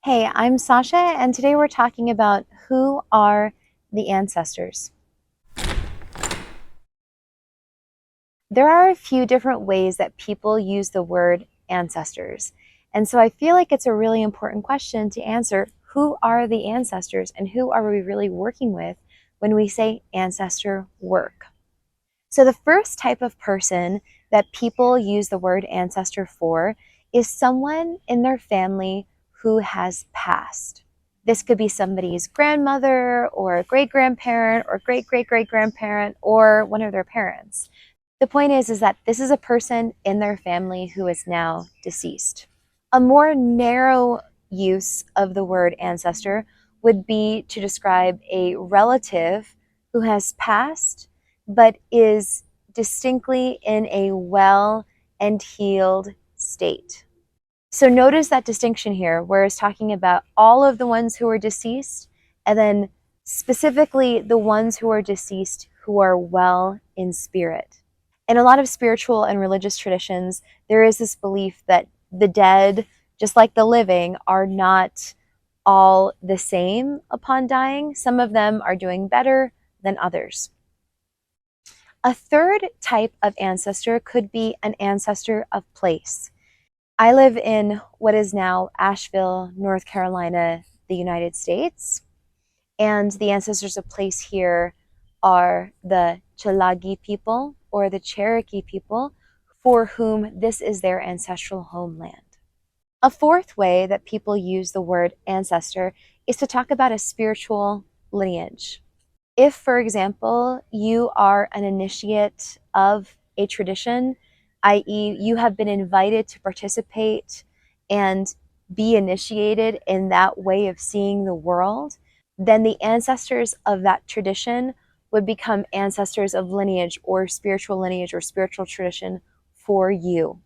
Hey, I'm Sasha, and today we're talking about who are the ancestors. There are a few different ways that people use the word ancestors, and so I feel like it's a really important question to answer. Who are the ancestors, and who are we really working with when we say ancestor work? So, the first type of person that people use the word ancestor for is someone in their family who has passed. This could be somebody's grandmother or great grandparent or great great great grandparent or one of their parents. The point is that this is a person in their family who is now deceased. A more narrow use of the word ancestor would be to describe a relative who has passed but is distinctly in a well and healed state. So notice that distinction here, where it's talking about all of the ones who are deceased, and then specifically the ones who are deceased who are well in spirit. In a lot of spiritual and religious traditions, there is this belief that the dead, just like the living, are not all the same upon dying. Some of them are doing better than others. A third type of ancestor could be an ancestor of place. I live in what is now Asheville, North Carolina, the United States. And the ancestors of place here are the Chalagi people or the Cherokee people for whom this is their ancestral homeland. A fourth way that people use the word ancestor is to talk about a spiritual lineage. If, for example, you are an initiate of a tradition, i.e., you have been invited to participate and be initiated in that way of seeing the world, then the ancestors of that tradition would become ancestors of lineage or spiritual tradition for you.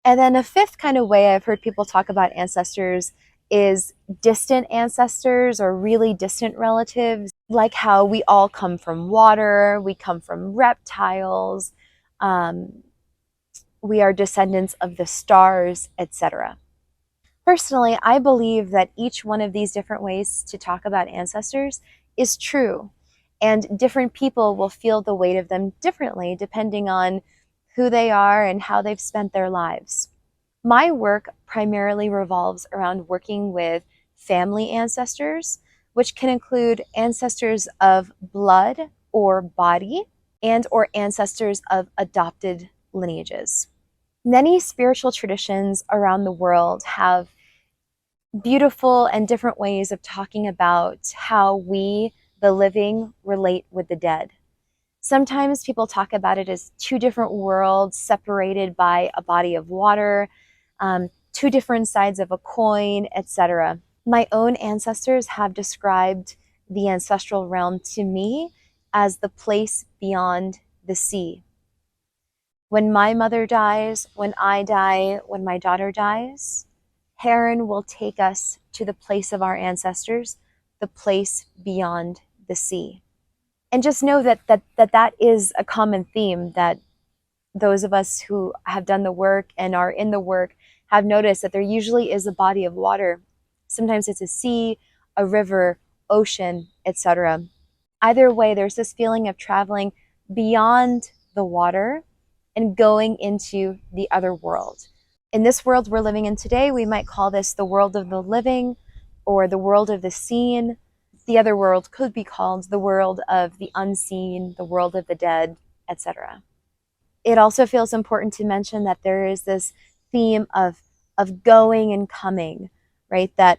And then a fifth kind of way I've heard people talk about ancestors is distant ancestors or really distant relatives, like how we all come from water, we come from reptiles, we are descendants of the stars, etc. Personally, I believe that each one of these different ways to talk about ancestors is true, and different people will feel the weight of them differently depending on who they are and how they've spent their lives. My work primarily revolves around working with family ancestors, which can include ancestors of blood or body and or ancestors of adopted lineages. Many spiritual traditions around the world have beautiful and different ways of talking about how we, the living, relate with the dead. Sometimes people talk about it as two different worlds separated by a body of water, two different sides of a coin, etc. My own ancestors have described the ancestral realm to me as the place beyond the sea. When my mother dies, when I die, when my daughter dies, Heron will take us to the place of our ancestors, the place beyond the sea. And just know that is a common theme that those of us who have done the work and are in the work have noticed, that there usually is a body of water. Sometimes it's a sea, a river, ocean, etc. Either way, there's this feeling of traveling beyond the water and going into the other world. In this world we're living in today, we might call this the world of the living or the world of the seen. The other world could be called the world of the unseen, the world of the dead, etc. It also feels important to mention that there is this theme of going and coming, right? That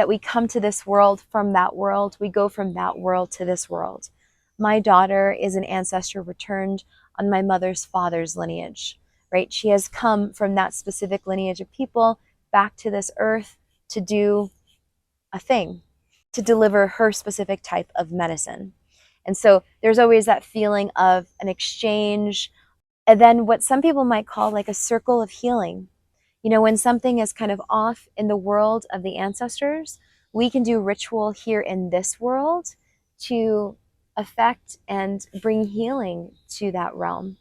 we come to this world from that world, we go from that world to this world. My daughter is an ancestor returned on my mother's father's lineage, right? She has come from that specific lineage of people back to this earth to do a thing, to deliver her specific type of medicine. And so there's always that feeling of an exchange, and then what some people might call like a circle of healing. You know, when something is kind of off in the world of the ancestors, we can do ritual here in this world to affect and bring healing to that realm.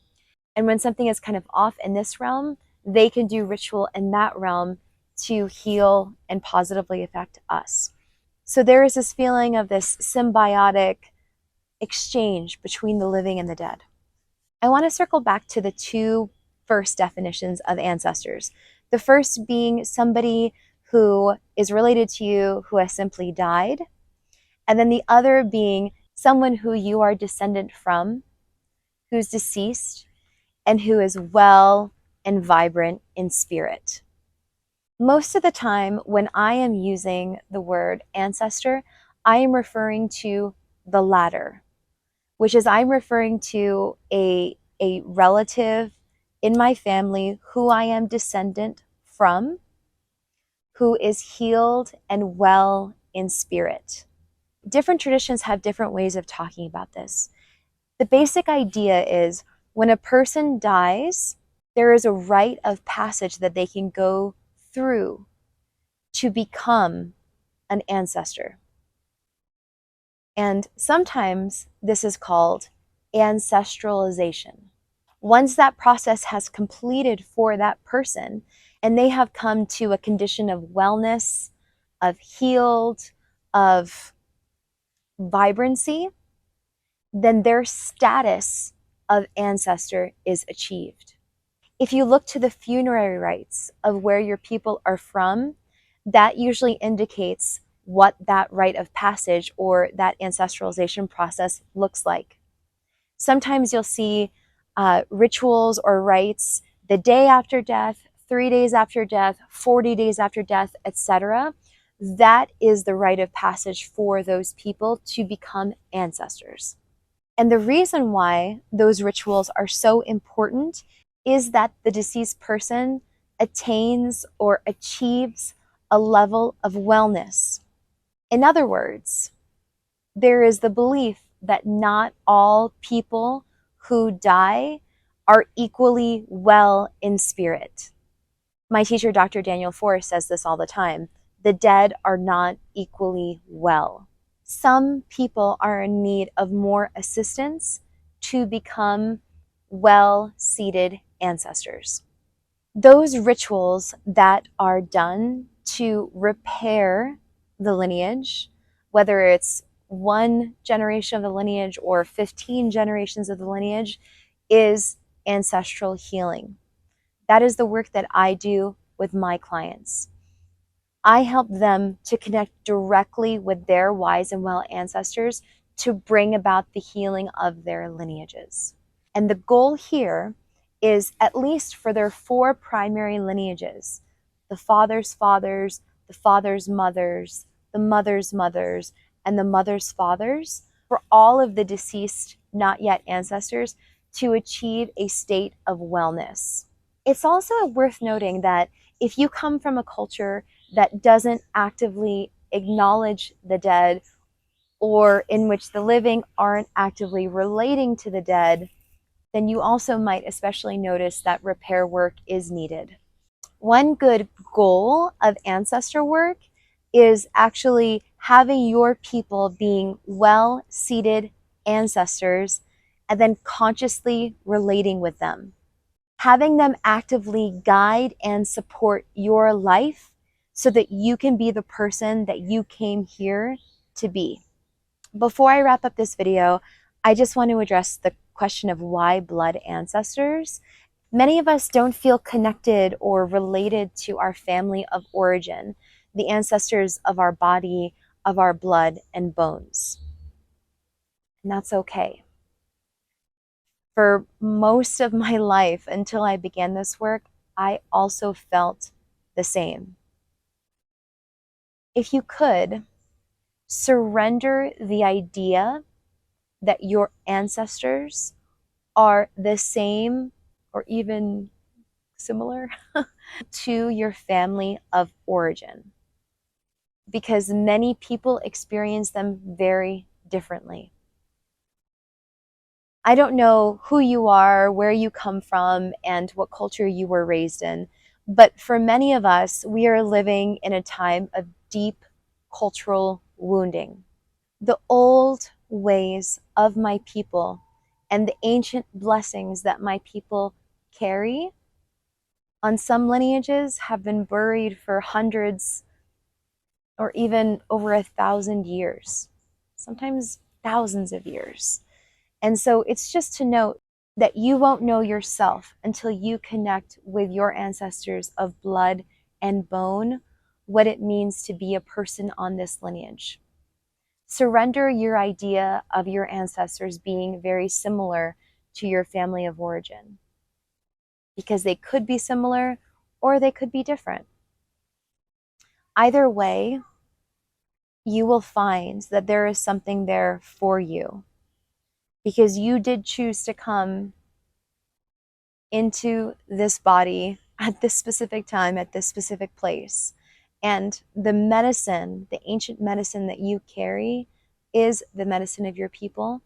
And when something is kind of off in this realm, they can do ritual in that realm to heal and positively affect us. So there is this feeling of this symbiotic exchange between the living and the dead. I want to circle back to the two first definitions of ancestors. The first being somebody who is related to you who has simply died, and then the other being someone who you are descendant from, who's deceased, and who is well and vibrant in spirit. Most of the time, when I am using the word ancestor, I am referring to the latter, which is I'm referring to a relative in my family who I am descendant from, who is healed and well in spirit. Different traditions have different ways of talking about this. The basic idea is when a person dies, there is a rite of passage that they can go through to become an ancestor. And sometimes this is called ancestralization. Once that process has completed for that person and they have come to a condition of wellness, of healed, of vibrancy, then their status of ancestor is achieved. If you look to the funerary rites of where your people are from, that usually indicates what that rite of passage or that ancestralization process looks like. Sometimes you'll see rituals or rites the day after death, 3 days after death, 40 days after death, etc. That is the rite of passage for those people to become ancestors. And the reason why those rituals are so important is that the deceased person attains or achieves a level of wellness. In other words, there is the belief that not all people who die are equally well in spirit. My teacher, Dr. Daniel Forrest, says this all the time. The dead are not equally well. Some people are in need of more assistance to become well-seated ancestors. Those rituals that are done to repair the lineage, whether it's one generation of the lineage or 15 generations of the lineage, is ancestral healing. That is the work that I do with my clients. I help them to connect directly with their wise and well ancestors to bring about the healing of their lineages. And the goal here is, at least for their 4 primary lineages, the father's fathers, the father's mothers, the mother's mothers, and the mother's fathers, for all of the deceased, not yet ancestors, to achieve a state of wellness. It's also worth noting that if you come from a culture that doesn't actively acknowledge the dead, or in which the living aren't actively relating to the dead, then you also might especially notice that repair work is needed. One good goal of ancestor work is actually having your people being well-seated ancestors and then consciously relating with them. Having them actively guide and support your life so that you can be the person that you came here to be. Before I wrap up this video, I just want to address the question of why blood ancestors. Many of us don't feel connected or related to our family of origin, the ancestors of our body, of our blood and bones. And that's okay. For most of my life until I began this work, I also felt the same. If you could, surrender the idea that your ancestors are the same or even similar to your family of origin, because many people experience them very differently. I don't know who you are, where you come from, and what culture you were raised in, but for many of us, we are living in a time of deep cultural wounding. The old ways of my people and the ancient blessings that my people carry on some lineages have been buried for hundreds or even over 1,000 years, sometimes thousands of years. And so it's just to note that you won't know yourself until you connect with your ancestors of blood and bone, what it means to be a person on this lineage. Surrender your idea of your ancestors being very similar to your family of origin, because they could be similar or they could be different. Either way, you will find that there is something there for you, because you did choose to come into this body at this specific time, at this specific place. And the medicine, the ancient medicine that you carry, is the medicine of your people.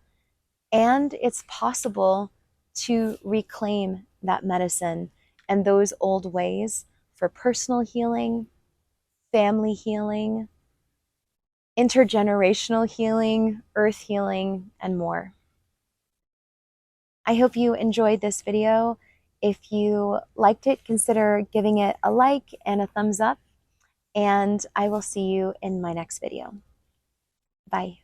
And it's possible to reclaim that medicine and those old ways for personal healing, family healing, intergenerational healing, earth healing, and more. I hope you enjoyed this video. If you liked it, consider giving it a like and a thumbs up, and I will see you in my next video. Bye.